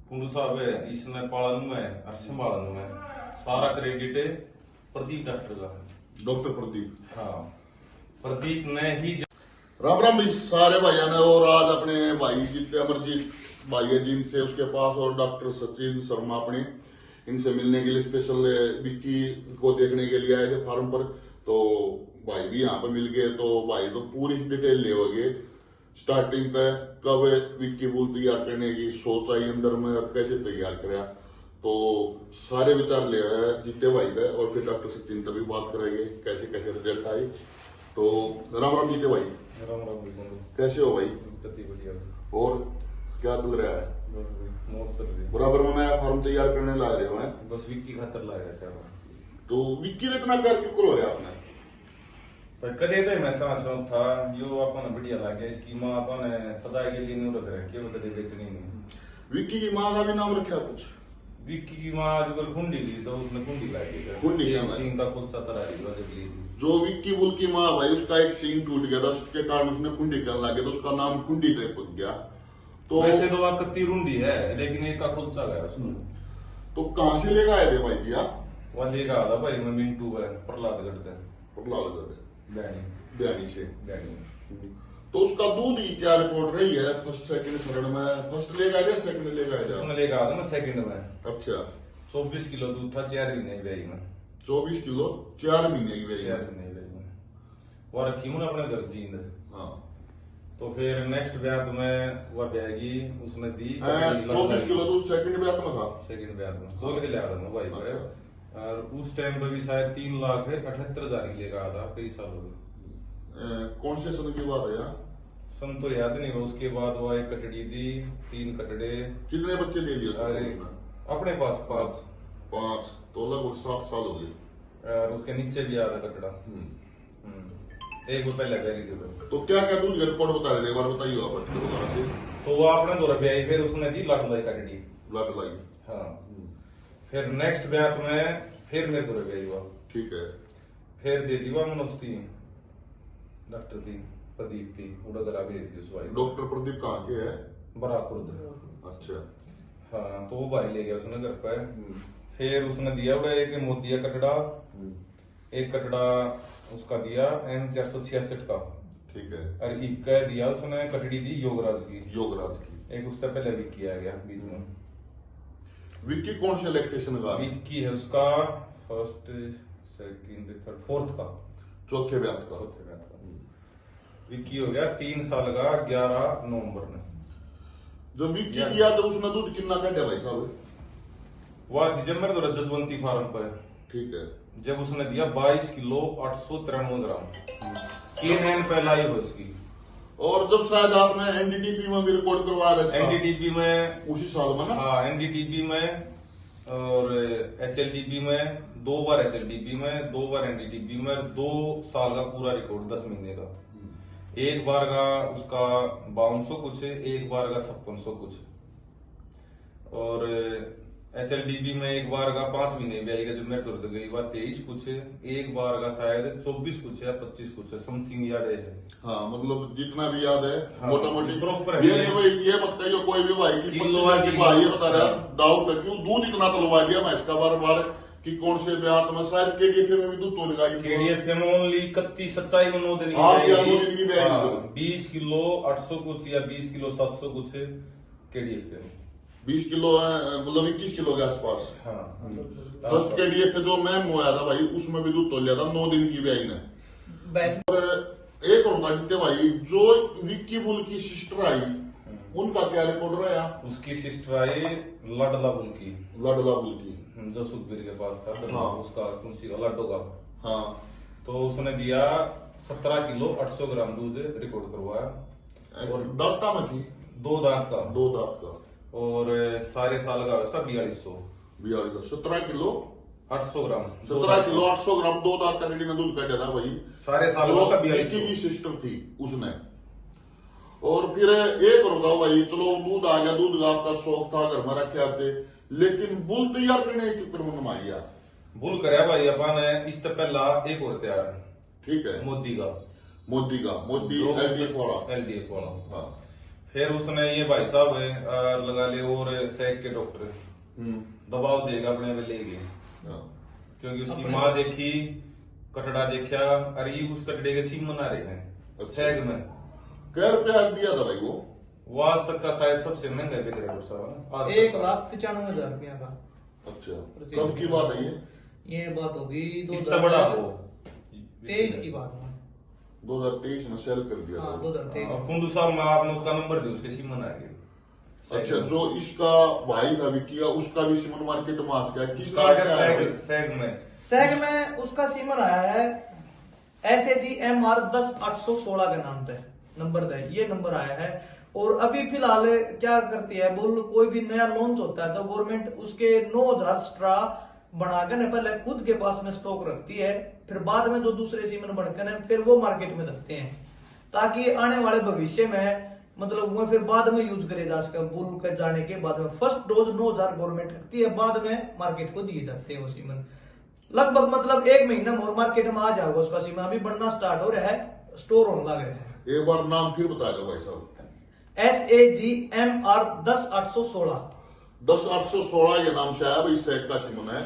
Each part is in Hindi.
कुंडू साहब है, इसमें पालन में और संभालन में सारा क्रेडिट प्रदीप डॉक्टर का। डॉक्टर प्रदीप, हाँ, प्रदीप ने ही राम राम भी सारे भाइयों ने। और आज अपने भाई जितने अमरजीत भाई है जिनसे उसके पास, और डॉक्टर सचिन शर्मा अपने, इनसे मिलने के लिए स्पेशल विक्की को देखने के लिए आए थे फार्म पर। तो भाई भी यहाँ पे मिल गए। तो भाई तो पूरी डिटेल ले होगे स्टार्टिंग तक, कब विक्की बुल तैयार करने की सोच आई अंदर में और कैसे तैयार कराया, तो सारे विचार ले है जीते भाई का। और फिर डॉक्टर सचिन तभी बात करेंगे कैसे कैसे रिजल्ट आए। तो राम राम जीते भाई, राम राम भी कैसे हो भाई? बढ़िया। और क्या चल रहा है? मौत चल रही है। बराबर में नया फार्म तैयार करने ला रहे हो हैं? बस विक्की खातर लाया था। तो विक्की ने इतना प्यार क्यों करो रहे आपने? पर कदे तो मैं समझ था यो अपन बढ़िया लगे, इसकी माँ अपन सदा के लिए नहीं रख रहे, केवल कदे बेचनी नहीं। विक्की की माँ का भी नाम रखा कुछ? विक्की की माँ अगर खुंडी थी तो उसने खुंडी लाई थी। खुंडी क्या सिंह का कुलचा तरारी जब ली थी। जो विक्की बुल की माँ भाई, उसका एक सींग टूट गया था, उसके कारण उसने खुंडी करने लगे, तो उसका नाम खुंडी तक पहुंच गया। तो वैसे तो वहाँ कत्ती रुंडी है, लेकिन एक का कुलचा गया उसको। तो कहाँ से लेकर आए थे भाई जी आप? वहाँ लेगा था भाई, मैं मिंटू है प्रहलादगढ़ से। बयानी से। बैनी। तो उसका दूध की क्या रिपोर्ट रही है फर्स्ट सेकंड चरण में? फर्स्ट लेगा या सेकंड लेगा? उसमें लेगा था ना सेकंड में। अच्छा, 24 किलो दूध था 4 महीने की में। 24 किलो 4 महीने की 4 वेज। महीने की में वो रखी हूँ ना अपने घर जींद। हाँ, तो फिर नेक्स्ट ब्याह में वह ब्यागी उसने दी 24 किलो दूध सेकंड ब्याह में था। सेकंड ब्याह में तोल के लिया था मैं भाई पर। और उस टाइम पे भी शायद 3,78,000 ही लेगा था, कई साल हो गए। कौन से समय की बात है यार? सन तो याद नहीं है। उसके बाद वो एक कटड़ी दी, 3 कटड़े। कितने बच्चे दे दिए अरे अपने पास 5। 5, तो लगभग 7 साल हो गए। और उसके नीचे भी आधा कटड़ा। एक वो पहले बैरी थे। तो क्या क्या दूध रिपोर्ट बता रहे थे, एक बार बताइए आप दोबारा से। तो वो आपने दो रुपया फिर उसने दी लाटलाई कटड़ी। लग लगी। हाँ, फिर नेक्स्ट ब्याह में फिर मेरे को रुपया हुआ। ठीक है। फिर दे दी वो मनोस्ती डॉक्टर थी प्रदीप थी, उड़गरा भेज दी उस भाई। डॉक्टर प्रदीप कहाँ के है? बराखुर्द। अच्छा। हाँ, तो वो भाई ले गया उसने घर पे। फिर उसने दिया उड़ा एक मोदिया कटड़ा, एक कटड़ा उसका दिया M466 का। ठीक है। और एक का दिया उसने कटड़ी दी योगराज की। योगराज की। एक उससे पहले विक्की आ गया बीच में। विक्की कौन से इलेक्ट्रिशियन का? विक्की है उसका फर्स्ट सेकंड थर्ड फोर्थ का, चौथे ब्याह का। चौथे ब्याह का। विक्की हो गया 3 साल का 11 नवंबर में। जब विक्की दिया तो उसने दूध कितना काटा भाई साहब? वह थी जब मेरे तो जसवंती फार्म पर। ठीक है। जब उसने दिया 22 किलो 893 ग्राम। K9 पहला ही हो उसकी। और जब शायद आपने एनडीटीपी में भी रिकॉर्ड करवा रहे एनडीटीपी में उसी साल में ना? हाँ, एनडीटीपी में और एचएलडीपी में 2 बार, एचएलडीपी में 2 बार, एनडीटीपी में 2 साल का पूरा रिकॉर्ड 10 महीने का। एक बार का उसका 5200 कुछ, एक बार का 5600 कुछ। और एचएलडीबी में एक बार का 5 महीने भी आएगा जब मेरे तुरंत गई बार 23 कुछ, एक बार का शायद 24 कुछ है 25 कुछ है, समथिंग याद है। हाँ, मतलब जितना भी याद है। हाँ, मोटा मोटी प्रॉपर ये नहीं भाई, ये मत कहियो कोई भी भाई की किलो भाई ये बता रहा डाउट है क्यों दूध इतना तलवा दिया मैं इसका बार बार कि कौन से ब्याह में शायद केडीएफ में भी दूध तो लगाई। केडीएफ में ओनली 31 सच्चाई में 9 दिन की हाँ, जाएगी। की ब्याह 20 किलो 800 कुछ या 20 किलो 700 कुछ केडीएफ में। 20 किलो मतलब 21 किलो के आसपास। हाँ, फर्स्ट केडीएफ पे जो मैम हुआ था भाई, उसमें भी दूध तो लिया था 9 दिन की ब्याही ने। और एक और जीते भाई, जो विक्की बुल की सिस्टर आई उनका क्या रिकॉर्ड रहा? उसकी सिस्टर आई लडला बुल की। लडला बुल की जो सुखबीर के पास था। हाँ। उसका कुंसी का लड्डू का। हाँ। तो उसने दिया 17 किलो 800 ग्राम दूध रिकॉर्ड करवाया। और दांता में थी 2 दांत का। 2 दांत का। और सारे साल का उसका 4200। 17 किलो 800 ग्राम। 17 किलो 800 ग्राम 2 दांत का रेडी ने दूध काटा था भाई। सारे साल का 4200 की सिस्टर थी उसने। और फिर एक और बताओ भाई, चलो दूध आ गया, दूध का आपका शौक था, घर में रखे आते, लेकिन बुल तैयार करने की क्रम मारिया बुल कराया भाई अपन इससे पहला एक और तैयार। ठीक है। मोदी का। मोदी एलडीएफ वाला। हाँ। फिर उसने ये भाई साहब लगा ले और सैक के डॉक्टर दबाव देगा अपने में ले गए, क्योंकि उसकी माँ देखी कटड़ा देखा, अरे ये उस कटड़े के सीमन आ रहे हैं सैग में। क्या रुपया दिया था भाई वो आज तक का शायद सबसे महंगा बिक रहा है साहब, 1,95,000 रुपया का। अच्छा, कब की बात है ये बात होगी इससे बड़ा हो 23 की बात है, 2023 में सेल कर दिया। हाँ 2023। कुंडू साहब में आपने उसका नंबर दिया, उसके सीमन आ गए। अच्छा, जो इसका भाई का भी किया उसका भी सीमन मार्केट में आ गया। सैग में उसका सीमन आया है SAGMR 10816 के नाम पे नंबर है, ये नंबर आया है। और अभी फिलहाल क्या करती है बुल, कोई भी नया लॉन्च होता है तो गवर्नमेंट उसके 9,000 स्ट्रा बनाकर न पहले खुद के पास में स्टॉक रखती है, फिर बाद में जो दूसरे सीमन बनकर फिर वो मार्केट में रखते हैं, ताकि आने वाले भविष्य में मतलब वो फिर बाद में यूज करे जा सके। बुल के जाने के बाद में फर्स्ट डोज 9,000 गवर्नमेंट रखती है, बाद में मार्केट को दिए जाते हैं वो सीमन। लगभग मतलब 1 महीना और मार्केट में आ जाएगा उसका सीमन, अभी बढ़ना स्टार्ट हो रहा है, स्टोर होने लग रहा है। एक बार नाम फिर बता दो भाई साहब। SAGMR 10816 10816 के नाम से आया भाई, सैक का सीमन है।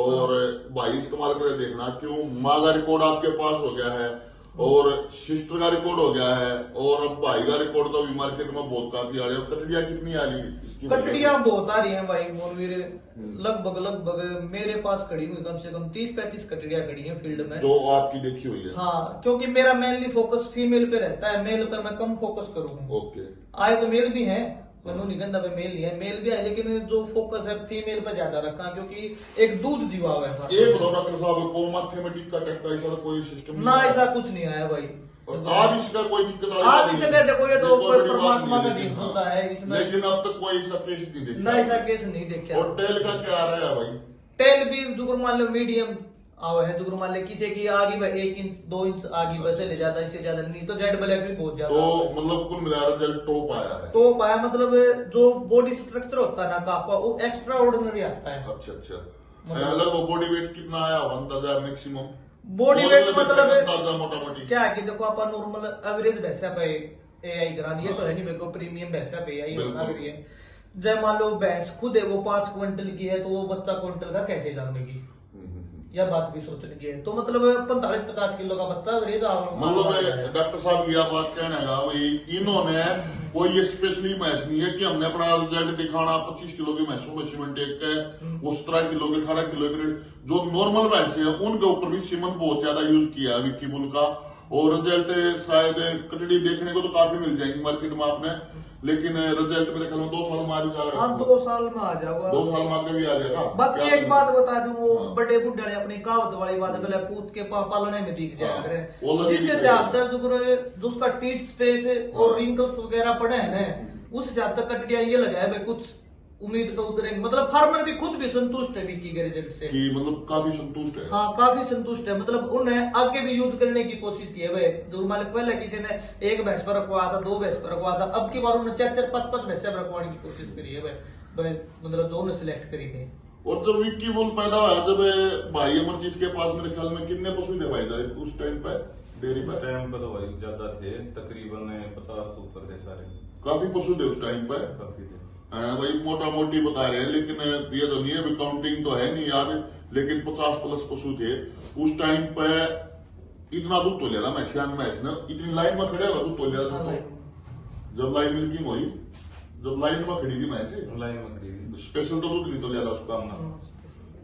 और भाई इस्तेमाल करके देखना, क्यों माँ का रिकॉर्ड आपके पास हो गया है और सिस्टर का रिकॉर्ड हो गया है, और अब भाई का रिकॉर्ड तो अभी मार्केट में बहुत काफी आ रही है। कटड़िया कितनी आ रही है? कटड़िया बहुत आ रही है भाई मोरवीर, लगभग मेरे पास खड़ी हुई कम से कम 30-35 कटड़िया खड़ी है फील्ड में, जो आपकी देखी हुई है। हाँ, क्योंकि मेरा मेनली फोकस फीमेल पे रहता है, मेल पे मैं कम फोकस करूँ। ओके, आए तो मेल भी है, मनु निगंधा पे मेल नहीं है, मेल भी है, लेकिन जो फोकस है फीमेल पे ज्यादा रखा, क्योंकि एक दूध जीवा हुआ है। एक डॉक्टर साहब को मैथमेटिक का टेस्ट ऐसा कोई सिस्टम ना, ऐसा कुछ नहीं आया भाई। आज इसका कोई दिक्कत आप इसे देखो, ये तो कोई परमात्मा का दिन होता है इसमें, लेकिन अब तक कोई ऐसा केस नहीं देखा। ना ऐसा केस नहीं देखा। और टेल का क्या आ रहा है भाई? टेल भी जुगर मान लो मीडियम आवा है, जुगर मान लो किसी की आगे 1 इंच 2 इंच आगे वैसे ले जाता है, इससे ज्यादा नहीं। तो जेड ब्लैक भी बहुत ज्यादा, तो मतलब कुल मिला रिजल्ट टॉप आया है। टॉप आया, मतलब जो बॉडी स्ट्रक्चर होता है ना काफा, वो एक्स्ट्रा ऑर्डिनरी आता है। अच्छा अच्छा, लगभग बॉडी वेट कितना आया अंदाजा मैक्सिमम? बॉडी वेट मतलब मोटा मोटी क्या है कि देखो अपन नॉर्मल एवरेज भैंसा पे AI करानी है, तो है नहीं मेरे को प्रीमियम भैंसा पे AI बना रही है। जब मान लो भैंस खुद है वो 5 क्विंटल की है, तो वो बच्चा क्विंटल का कैसे जानेगी, यह बात भी सोचने की है। तो मतलब 45-50 किलो का बच्चा एवरेज मतलब डॉक्टर साहब यह बात कहना है भाई, इन्होंने कोई ये स्पेशली मैच नहीं है कि हमने अपना रिजल्ट दिखाना 25 किलो की मैचों में सीमेंट एक है, वो 17 किलो के 18 किलो के जो नॉर्मल मैच है उनके ऊपर भी सीमेंट बहुत ज्यादा यूज किया है विक्की बुल का। और रिजल्ट शायद कटड़ी देखने को तो काफी मिल जाएंगी मार्केट में आपने, लेकिन रिजल्ट मेरे ख्याल में 2 साल में आ जाएगा। हाँ 2 साल में आ जाएगा, 2 साल में आगे भी आ जाएगा। बाकी एक बात बता दूं, वो बड़े बुढ़े वाले अपनी कहावत वाली बात है, पूत के पालने में दिख जाया करे, जिस हिसाब तक जो उसका टीट स्पेस और रिंकल्स वगैरह पड़े हैं ना, उस हिसाब तक कटड़िया ये लगा है भाई कुछ उम्मीद तो उतरेंगे। मतलब फार्मर भी खुद भी संतुष्ट है विक्की के रिजल्ट से, मतलब काफी संतुष्ट है। हाँ काफी संतुष्ट है, मतलब उन्हें आगे भी यूज करने की कोशिश की है भाई। जो मान पहले किसी ने 1 भैंस पर रखवाया था, 2 भैंस पर रखवाया था, अब की बार उन्होंने 4-4, 5-5 भैंस पर रखवाने की कोशिश करी है भाई, मतलब जो उन्हें सिलेक्ट करी थी। और जब विक्की बुल पैदा हुआ, जब भाई अमरजीत के पास मेरे ख्याल में कितने पशु थे भाई उस टाइम पे डेयरी पे? उस टाइम पे तो भाई ज्यादा थे, तकरीबन 50 तो ऊपर थे सारे, काफी पशु थे उस टाइम पे, काफी थे भाई मोटा मोटी बता रहे हैं, लेकिन ये तो नहीं है, काउंटिंग तो है नहीं याद, लेकिन 50+ पशु थे उस टाइम पे। इतना दूध तो लिया था मैच ने, इतनी लाइन में खड़े हुआ दूध तो लिया था। जब लाइन मिल्किंग हुई, जब लाइन में खड़ी थी मैच, लाइन में खड़ी थी, स्पेशल तो दूध नहीं तो लिया था उसका।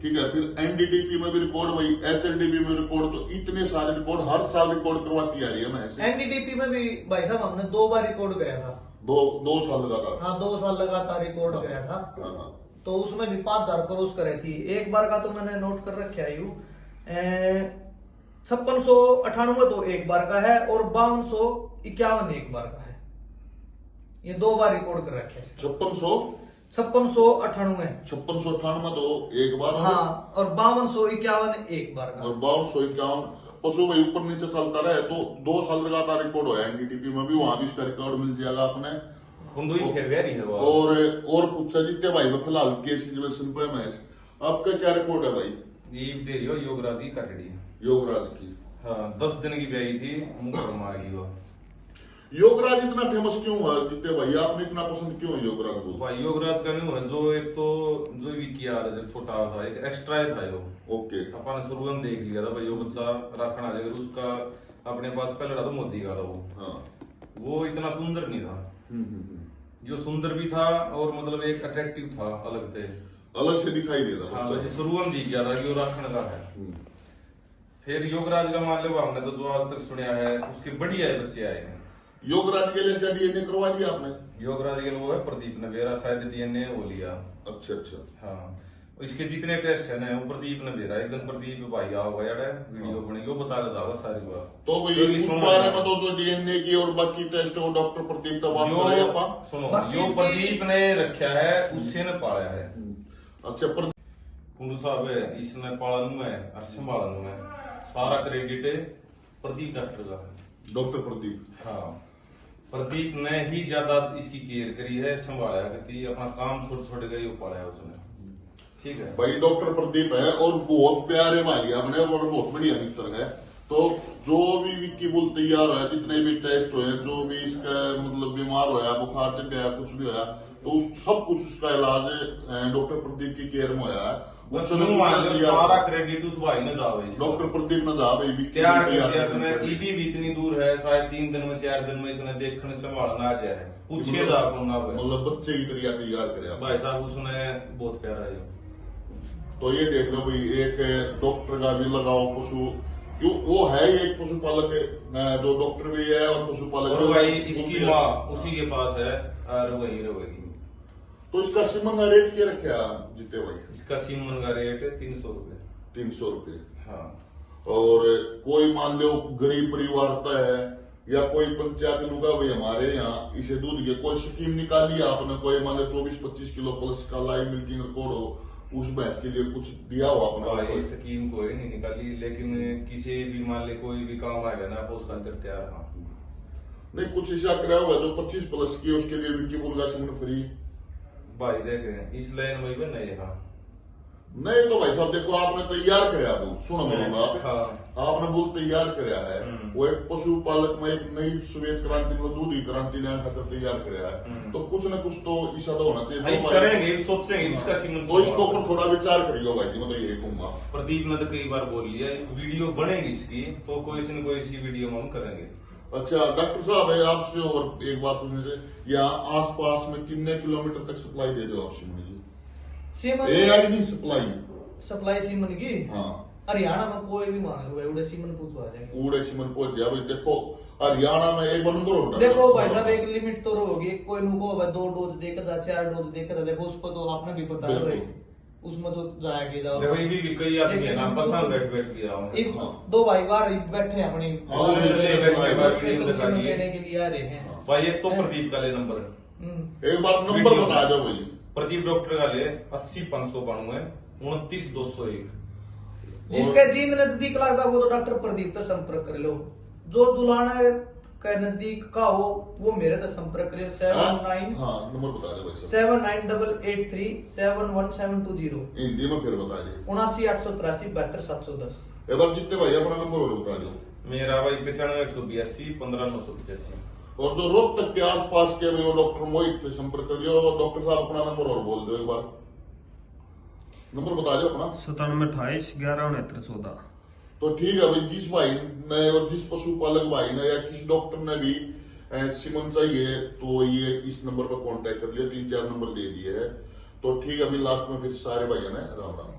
ठीक है, फिर NDTP में भी रिकॉर्ड भाई, HLDP में रिकॉर्ड, तो इतने सारे रिकॉर्ड हर साल रिकॉर्ड करवाती आ रही है मैच। NDTP में भी भाई साहब हमने 2 बार रिकॉर्ड कराया था, 2 साल लगातार। हाँ 2 साल लगातार रिकॉर्ड कराया था। तो उसमें भी 5,000 क्रॉस करे थी। एक बार का तो मैंने नोट कर रखा है 5698 तो एक बार का है, और 5251 एक बार का है। ये 2 बार रिकॉर्ड कर रखे हैं। 5698 तो एक बार, हाँ, और 5251 एक बार का, और 5251 पशु भाई ऊपर नीचे चलता रहे तो 2 साल लगातार रिकॉर्ड होया। NDTP में भी, वहां भी इसका रिकॉर्ड मिल जाएगा अपने। और पूछा जीते भाई में फिलहाल के सिचुएशन पे मैच आपका क्या रिकॉर्ड है भाई? ये दे रही हो योगराज की कटड़ी, योगराज की, हाँ 10 दिन की ब्याई थी, मुकरमा आ गई वो। योगराज इतना फेमस क्यों हुआ जितने भाई, आपने इतना पसंद क्यों योगराज को? भाई योगराज का नहीं हुआ, जो एक तो जो विकी आ रहा जब छोटा था, एक एक्स्ट्रा था यो। ओके। अपन शुरू में देख लिया था भाई, यो बच्चा रखना चाहिए उसका अपने पास। पहले था तो मोदी का था वो। हाँ। वो इतना सुंदर नहीं था, जो सुंदर भी था और मतलब एक अट्रैक्टिव था, अलग थे, अलग से दिखाई दे रहा। हाँ वैसे शुरू में दिख गया था कि वो रखने का है। फिर योगराज का मान लो हमने तो जो आज तक सुना है उसके बढ़िया बच्चे आए हैं। योगराज के लिए इसका डीएनए करवा दिया आपने? योगराज के लिए वो है प्रदीप ने मेरा शायद डीएनए वो लिया। अच्छा अच्छा। हाँ इसके जितने टेस्ट है ना वो प्रदीप ने भेजा। एक दिन प्रदीप भाई आओ गया वीडियो बने, यो बता के जाओगा सारी बात। तो भाई उस बारे में तो जो डीएनए की और बाकी टेस्ट वो डॉक्टर प्रदीप का बात करेगा। सुनो यो प्रदीप ने रखा है, उससे ने पाया है। अच्छा कुंडू साहब है इसने पालन में और संभालन में सारा क्रेडिट प्रदीप डॉक्टर का है। डॉक्टर प्रदीप, हाँ प्रदीप ने ही ज्यादा इसकी केयर करी है, संभाला करती अपना काम छोटे गए पाया उसने। ठीक है भाई डॉक्टर प्रदीप है और बहुत प्यारे भाई अपने और बहुत बढ़िया मित्र है। तो जो भी विक्की बुल तैयार है, जितने भी टेस्ट हुए, जो भी इसका मतलब बीमार होया, बुखार चढ़ गया, कुछ भी होया, तो सब कुछ उसका इलाज डॉक्टर प्रदीप की केयर में होया है। सारा क्रेडिट उस भाई ने जाओ, डॉक्टर प्रदीप ने जा भाई तैयार कर दिया इसने। ईबी भी इतनी दूर है, शायद 3 दिन में 4 दिन में इसने देखने संभालना आ जाए, पूछे जा मतलब बच्चे की तरीका तैयार करे भाई साहब, उसने बहुत प्यारा है। तो ये देख लो भाई, एक डॉक्टर का भी लगाओ पशु, क्यों वो है ही एक पशुपालक जो डॉक्टर भी है और पशुपालक। और भाई इसकी माँ उसी के पास है और वही रहेगी। तो इसका सीमन का रेट क्या रखा जीते भाई? इसका सीमन का रेट है 300 रुपए। 300 रुपए। हाँ। और कोई मान लो गरीब परिवार का है या कोई पंचायत लुगा भाई हमारे यहाँ इसे दूध के कोई स्कीम निकाली आपने, कोई मान लो 24-25 किलो प्लस का लाइव मिल्किंग रिकॉर्ड हो, उस भैंस के लिए कुछ दिया हो आपने? भाई स्कीम कोई नहीं निकाली, लेकिन किसी भी मान ले कोई भी काम आएगा ना तो उसका अंतर तैयार। हाँ नहीं कुछ ऐसा कराया होगा जो 25 प्लस की उसके लिए विक्की बुल का सीमन फ्री। भाई देखे इस लाइन में भी नहीं। हाँ नहीं तो भाई साहब देखो, आपने तैयार कराया बुल, सुनो मेरी बात। हाँ। आपने बुल तैयार कराया है, वो एक पशुपालक में एक नई श्वेत क्रांति में दूध की क्रांति लाने खातर तैयार कराया है, तो कुछ न कुछ तो ईसा तो होना चाहिए। करेंगे सोचेंगे इसका सीमन, तो इसके ऊपर थोड़ा विचार करिएगा भाई जी, मैं तो यही कहूंगा। प्रदीप ने तो कई बार बोल लिया वीडियो बनेगी इसकी, तो कोई से न कोई इसी वीडियो में हम करेंगे। अच्छा डॉक्टर साहब है आपसे और एक बात पूछने से, यहाँ आसपास में कितने किलोमीटर तक सप्लाई दे दो आप सीमन की? सीमन नहीं सप्लाई सीमन की? हाँ हरियाणा में कोई भी मान लो उड़े सीमन पूछवा जाएंगे। उड़े सीमन पहुंच गया भाई। देखो हरियाणा में एक नंबर होता है। देखो भाई साहब एक लिमिट तो होगी, कोई नुको 2 डोज देकर 4 डोज देकर, देखो उस पर तो आपने भी बताया भाई, उसमें तो जाएगी जाओ। देखो ये भी कई आदमी है ना बस हम बैठ गया हूं। 2 भाई बार बैठे अपनी लेने के लिए आ रहे हैं भाई। एक तो प्रदीप का ले नंबर, एक बार नंबर बता दो भाई। प्रदीप डॉक्टर का ले 80-592 29-201। जिसके जींद नजदीक लगता वो तो डॉक्टर प्रदीप से संपर्क कर लो, जो जुलाना का नजदीक का हो वो मेरे से संपर्क करिए। 79 नंबर बता दो भाई। 7988 71720। हिंदी में फिर बता दिए। 79 883 72 710। एक बार जितने भाई अपना नंबर और बता दो। मेरा भाई 95 182 15 985। और जो रोहतक के आसपास के भी वो डॉक्टर मोहित से संपर्क कर लियो। डॉक्टर साहब अपना नंबर और बोल दो एक बार, नंबर बता दो अपना। 97 28 11 69 14। तो ठीक है भाई, जिस भाई ने और जिस पशुपालक भाई ने या किसी डॉक्टर ने भी सीमन चाहिए तो ये इस नंबर पर कांटेक्ट कर लियो। 3-4 नंबर दे दिए है। तो ठीक है अभी लास्ट में फिर सारे भाइयों ने राम राम।